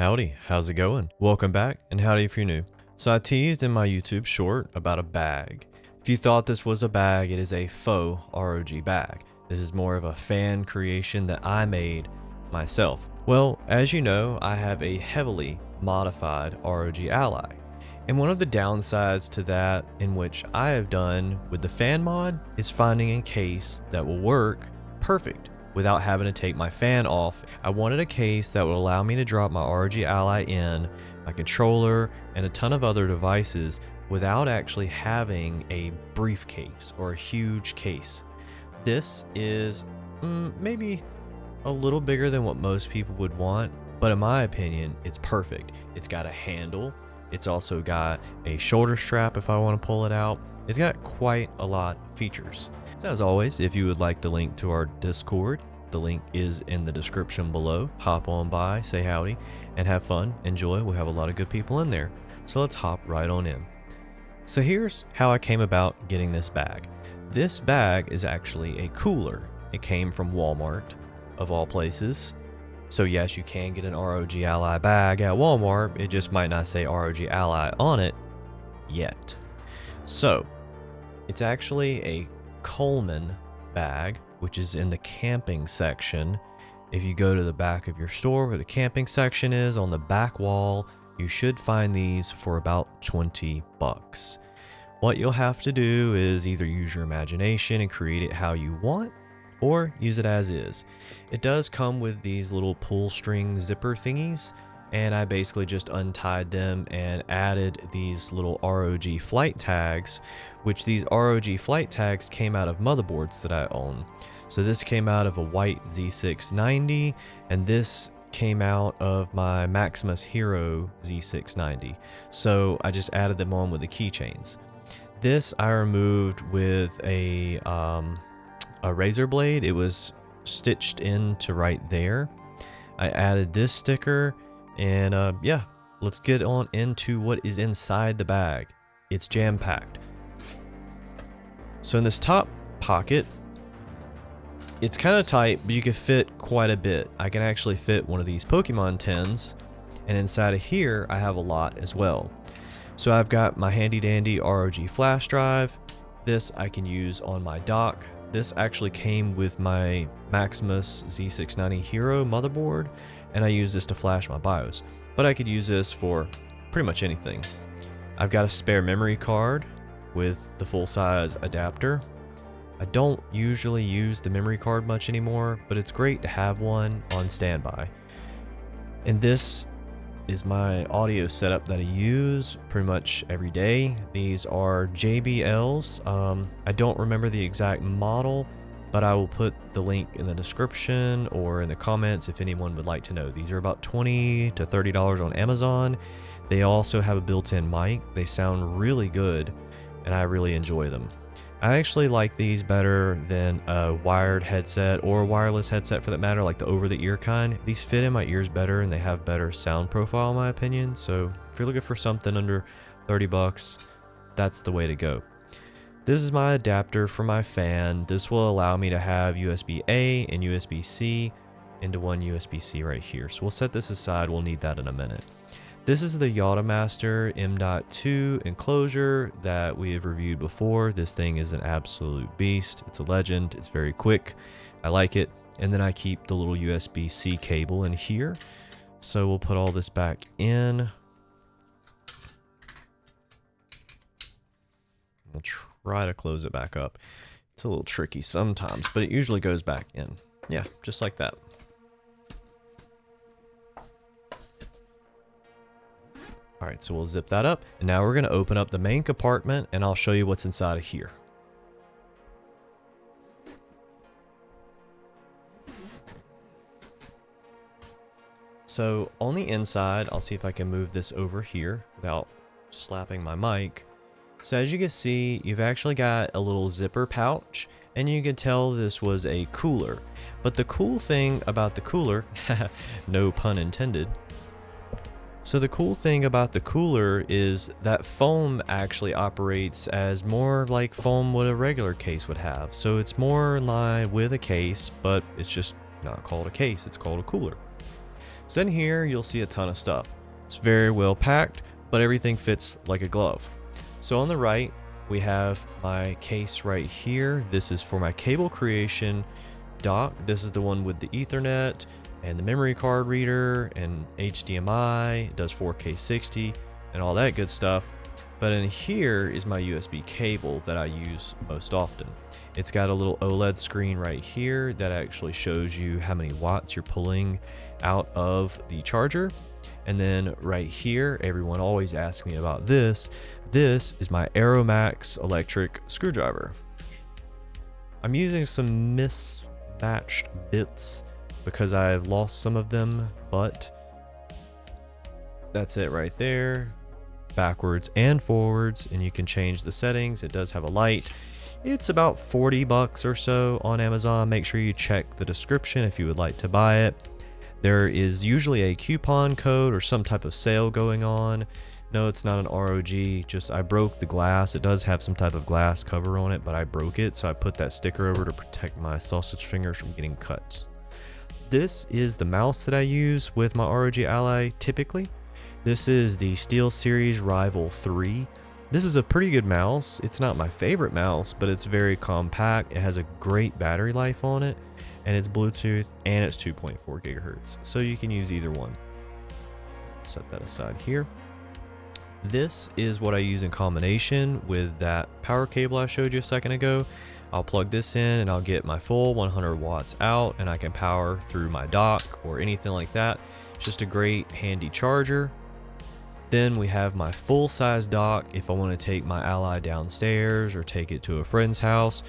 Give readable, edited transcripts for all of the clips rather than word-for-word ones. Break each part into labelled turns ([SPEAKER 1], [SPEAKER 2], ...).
[SPEAKER 1] Howdy, how's it going? Welcome back, and howdy if you're new. So I teased in my YouTube short about a bag. If you thought this was a bag, it is a faux ROG bag. This is more of a fan creation that I made myself. Well, as you know, I have a heavily modified ROG Ally. And one of the downsides to that, in which I have done with the fan mod, is finding a case that will work perfect without having to take my fan off. I wanted a case that would allow me to drop my ROG Ally in, my controller, and a ton of other devices without actually having a briefcase or a huge case. This is maybe a little bigger than what most people would want, but in my opinion, it's perfect. It's got a handle. It's also got a shoulder strap if I want to pull it out. It's got quite a lot of features. So as always, if you would like the link to our Discord, the link is in the description below. Hop on by, say howdy, and have fun, enjoy. We have a lot of good people in there. So let's hop right on in. So here's how I came about getting this bag. This bag is actually a cooler. It came from Walmart, of all places. So yes, you can get an ROG Ally bag at Walmart. It just might not say ROG Ally on it yet. So it's actually a Coleman bag, which is in the camping section. If you go to the back of your store where the camping section is, on the back wall, you should find these for about 20 bucks. What you'll have to do is either use your imagination and create it how you want, or use it as is. It does come with these little pull string zipper thingies, and I basically just untied them and added these little ROG flight tags, which these ROG flight tags came out of motherboards that I own. So this came out of a white Z690, and this came out of my Maximus Hero Z690. So I just added them on with the keychains. This I removed with a razor blade. It was stitched into right there. I added this sticker, and yeah, let's get on into what is inside the bag. It's jam-packed. So in this top pocket, it's kind of tight, but you can fit quite a bit. I can actually fit one of these Pokemon tins, and inside of here I have a lot as well. So I've got my handy dandy ROG flash drive. This I can use on my dock. This actually came with my Maximus Z690 Hero motherboard, and I use this to flash my BIOS. But I could use this for pretty much anything. I've got a spare memory card with the full-size adapter. I don't usually use the memory card much anymore, but it's great to have one on standby. And this is my audio setup that I use pretty much every day. These are JBLs. I don't remember the exact model, but I will put the link in the description or in the comments if anyone would like to know. These are about $20 to $30 on Amazon. They also have a built-in mic. They sound really good, and I really enjoy them. I actually like these better than a wired headset or a wireless headset for that matter, like the over-the-ear kind. These fit in my ears better and they have better sound profile in my opinion. So if you're looking for something under 30 bucks, that's the way to go. This is my adapter for my fan. This will allow me to have USB-A and USB-C into one USB-C right here. So we'll set this aside. We'll need that in a minute. This is the Yottamaster M.2 enclosure that we have reviewed before. This thing is an absolute beast. It's a legend. It's very quick. I like it. And then I keep the little USB-C cable in here. So we'll put all this back in. We'll try to close it back up. It's a little tricky sometimes, but it usually goes back in. Yeah, just like that. Alright, so we'll zip that up, and now we're going to open up the main compartment, and I'll show you what's inside of here. So on the inside, I'll see if I can move this over here without slapping my mic. So as you can see, you've actually got a little zipper pouch, and you can tell this was a cooler. But the cool thing about the cooler, no pun intended, so the cool thing about the cooler is that foam actually operates as more like foam what a regular case would have. So it's more in line with a case, but it's just not called a case, it's called a cooler. So in here, you'll see a ton of stuff. It's very well packed, but everything fits like a glove. So on the right, we have my case right here. This is for my CABLECREATION dock. This is the one with the Ethernet and the memory card reader and HDMI. It does 4K 60 and all that good stuff. But in here is my USB cable that I use most often. It's got a little OLED screen right here that actually shows you how many watts you're pulling out of the charger. And then right here, everyone always asks me about this. This is my ARROWMAX electric screwdriver. I'm using some mismatched bits because I've lost some of them, but that's it right there. Backwards and forwards, and you can change the settings. It does have a light. It's about 40 bucks or so on Amazon. Make sure you check the description if you would like to buy it. There is usually a coupon code or some type of sale going on. No, it's not an ROG, just I broke the glass. It does have some type of glass cover on it, but I broke it, so I put that sticker over to protect my sausage fingers from getting cuts. This is the mouse that I use with my ROG Ally typically. This is the SteelSeries Rival 3. This is a pretty good mouse. It's not my favorite mouse, but it's very compact. It has a great battery life on it, and it's Bluetooth, and it's 2.4 gigahertz. So you can use either one. Set that aside here. This is what I use in combination with that power cable I showed you a second ago. I'll plug this in and I'll get my full 100 watts out, and I can power through my dock or anything like that. It's just a great handy charger. Then we have my full-size dock if I want to take my Ally downstairs or take it to a friend's house.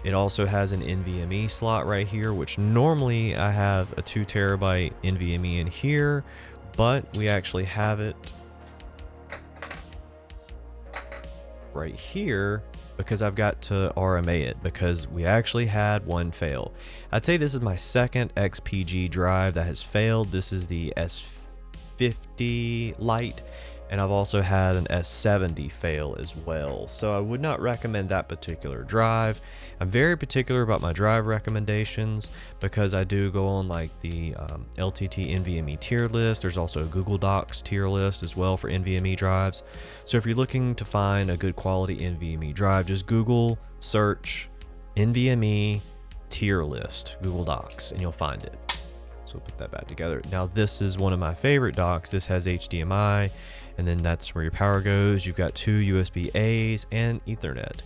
[SPEAKER 1] It also has an NVMe slot right here, which normally I have a 2 terabyte NVMe in here, but we actually have it right here because I've got to RMA it because we actually had one fail. I'd say this is my second XPG drive that has failed. This is the S50 Lite, and I've also had an S70 fail as well. So I would not recommend that particular drive. I'm very particular about my drive recommendations because I do go on like the LTT NVMe tier list. There's also a Google Docs tier list as well for NVMe drives. So if you're looking to find a good quality NVMe drive, just Google search NVMe tier list, Google Docs, and you'll find it. So we'll put that back together. Now this is one of my favorite docks. This has HDMI, and then that's where your power goes. You've got 2 USB-A's and Ethernet.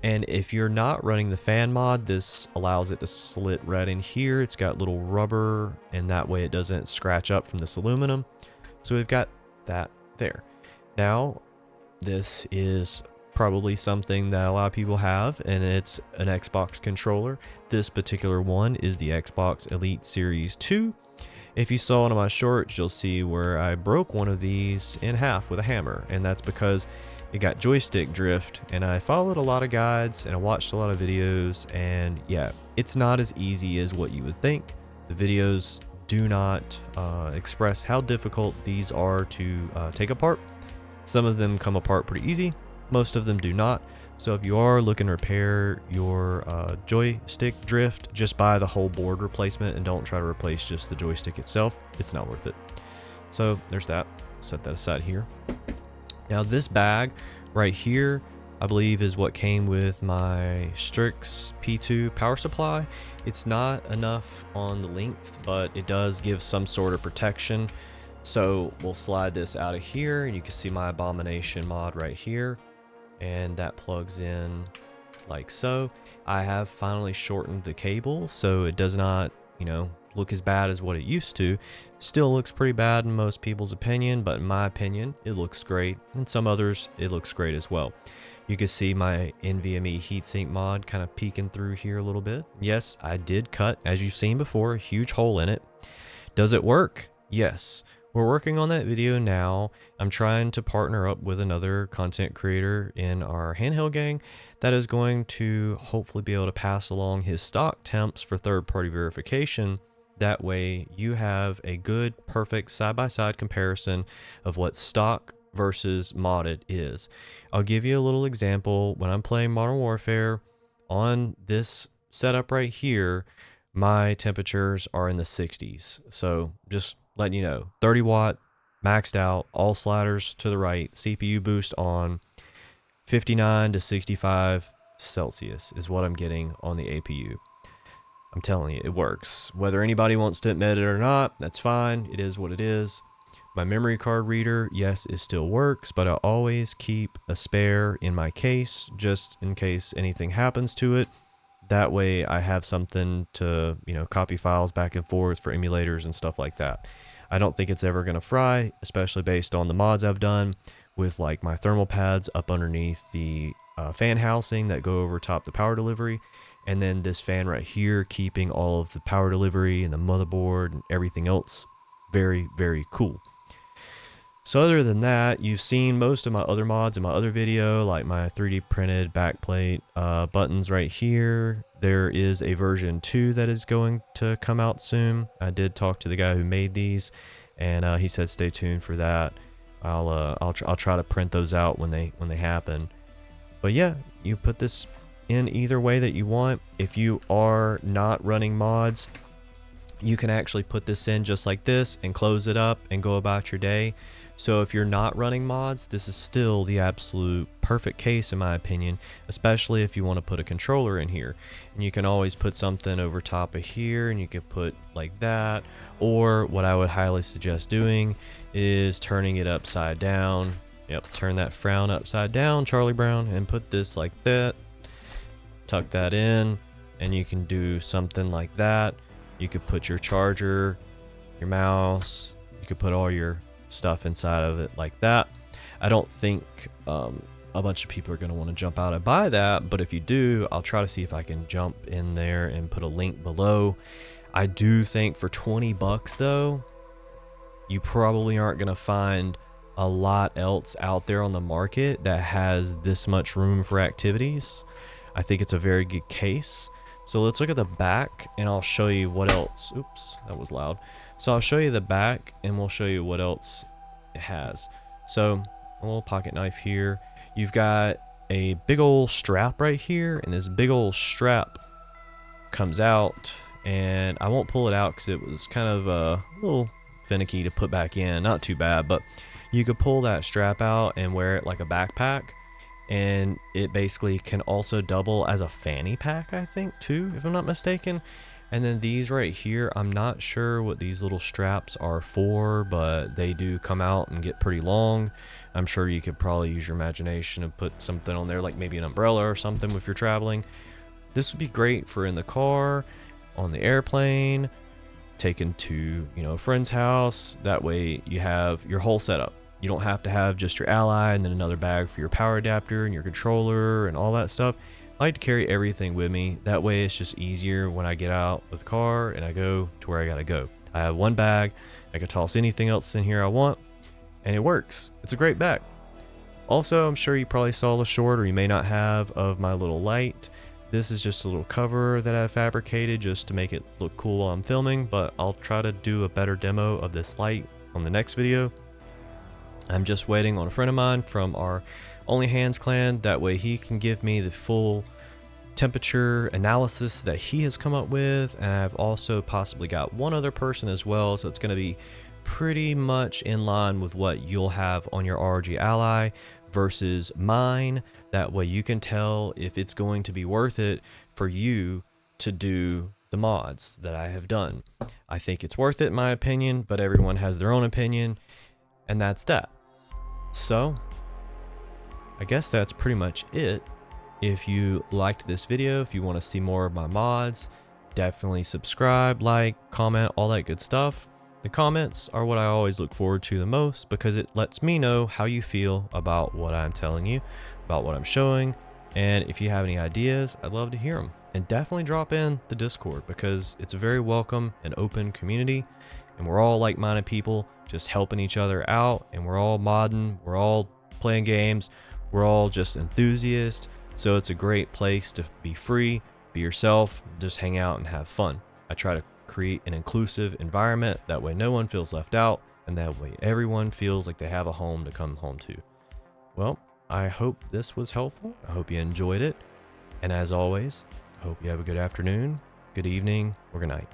[SPEAKER 1] And if you're not running the fan mod, this allows it to slit right in here. It's got little rubber, and that way it doesn't scratch up from this aluminum. So we've got that there. Now, this is probably something that a lot of people have, and it's an Xbox controller. This particular one is the Xbox Elite Series 2. If you saw one of my shorts, you'll see where I broke one of these in half with a hammer, and that's because it got joystick drift. And I followed a lot of guides and I watched a lot of videos, and yeah, it's not as easy as what you would think. The videos do not express how difficult these are to take apart. Some of them come apart pretty easy, most of them do not. So if you are looking to repair your joystick drift, just buy the whole board replacement and don't try to replace just the joystick itself. It's not worth it. So there's that. Set that aside here. Now this bag right here, I believe, is what came with my Strix P2 power supply. It's not enough on the length, but it does give some sort of protection. So we'll slide this out of here, and you can see my Abomination mod right here. And that plugs in like so. I have finally shortened the cable so it does not, look as bad as what it used to. Still looks pretty bad in most people's opinion, but in my opinion, it looks great. And some others, it looks great as well. You can see my NVMe heatsink mod kind of peeking through here a little bit. Yes, I did cut, as you've seen before, a huge hole in it. Does it work? Yes. We're working on that video now. I'm trying to partner up with another content creator in our handheld gang that is going to hopefully be able to pass along his stock temps for third-party verification. That way you have a good, perfect side-by-side comparison of what stock versus modded is. I'll give you a little example. When I'm playing Modern Warfare on this setup right here, my temperatures are in the 60s. So just letting you know, 30 watt, maxed out, all sliders to the right, CPU boost on, 59 to 65 Celsius is what I'm getting on the APU. I'm telling you, it works. Whether anybody wants to admit it or not, that's fine. It is what it is. My memory card reader, yes, it still works, but I always keep a spare in my case just in case anything happens to it. That way I have something to, copy files back and forth for emulators and stuff like that. I don't think it's ever going to fry, especially based on the mods I've done with like my thermal pads up underneath the fan housing that go over top the power delivery. And then this fan right here keeping all of the power delivery and the motherboard and everything else. Very, very cool. So other than that, you've seen most of my other mods in my other video, like my 3D printed backplate buttons right here. There is a version 2 that is going to come out soon. I did talk to the guy who made these, and he said stay tuned for that. I'll try to print those out when they happen. But yeah, you put this in either way that you want. If you are not running mods, you can actually put this in just like this and close it up and go about your day. So if you're not running mods, this is still the absolute perfect case in my opinion, especially if you want to put a controller in here. And you can always put something over top of here, and you can put like that, or what I would highly suggest doing is turning it upside down. Yep, turn that frown upside down, Charlie Brown, and put this like that. Tuck that in, and you can do something like that. You could put your charger, your mouse, you could put all your stuff inside of it like that. I don't think a bunch of people are going to want to jump out and buy that, but if you do, I'll try to see if I can jump in there and put a link below. I do think for 20 bucks though, you probably aren't going to find a lot else out there on the market that has this much room for activities. I think it's a very good case. So let's look at the back and I'll show you what else. Oops, that was loud. So I'll show you the back and we'll show you what else it has. So a little pocket knife here. You've got a big old strap right here, and this big old strap comes out, and I won't pull it out because it was kind of a little finicky to put back in. Not too bad, but you could pull that strap out and wear it like a backpack. And it basically can also double as a fanny pack, I think, too, if I'm not mistaken. And then these right here, I'm not sure what these little straps are for, but they do come out and get pretty long. I'm sure you could probably use your imagination and put something on there, like maybe an umbrella or something if you're traveling. This would be great for in the car, on the airplane, taken to, a friend's house. That way you have your whole setup. You don't have to have just your Ally and then another bag for your power adapter and your controller and all that stuff. I like to carry everything with me. That way it's just easier when I get out with the car and I go to where I gotta go. I have one bag. I can toss anything else in here I want, and it works. It's a great bag. Also, I'm sure you probably saw the short, or you may not have, of my little light. This is just a little cover that I fabricated just to make it look cool while I'm filming, but I'll try to do a better demo of this light on the next video. I'm just waiting on a friend of mine from our Only Hands clan. That way he can give me the full temperature analysis that he has come up with. And I've also possibly got one other person as well. So it's going to be pretty much in line with what you'll have on your ROG Ally versus mine. That way you can tell if it's going to be worth it for you to do the mods that I have done. I think it's worth it in my opinion, but everyone has their own opinion. And that's that. So I guess that's pretty much it. If you liked this video, if you want to see more of my mods, definitely subscribe, like, comment, all that good stuff. The comments are what I always look forward to the most because it lets me know how you feel about what I'm telling you, about what I'm showing. And if you have any ideas, I'd love to hear them. And definitely drop in the Discord because it's a very welcome and open community. And we're all like-minded people just helping each other out, and we're all modding, we're all playing games, we're all just enthusiasts. So it's a great place to be free, be yourself, just hang out and have fun. I try to create an inclusive environment, that way no one feels left out, and that way everyone feels like they have a home to come home to. Well, I hope this was helpful. I hope you enjoyed it. And as always, I hope you have a good afternoon, good evening, or good night.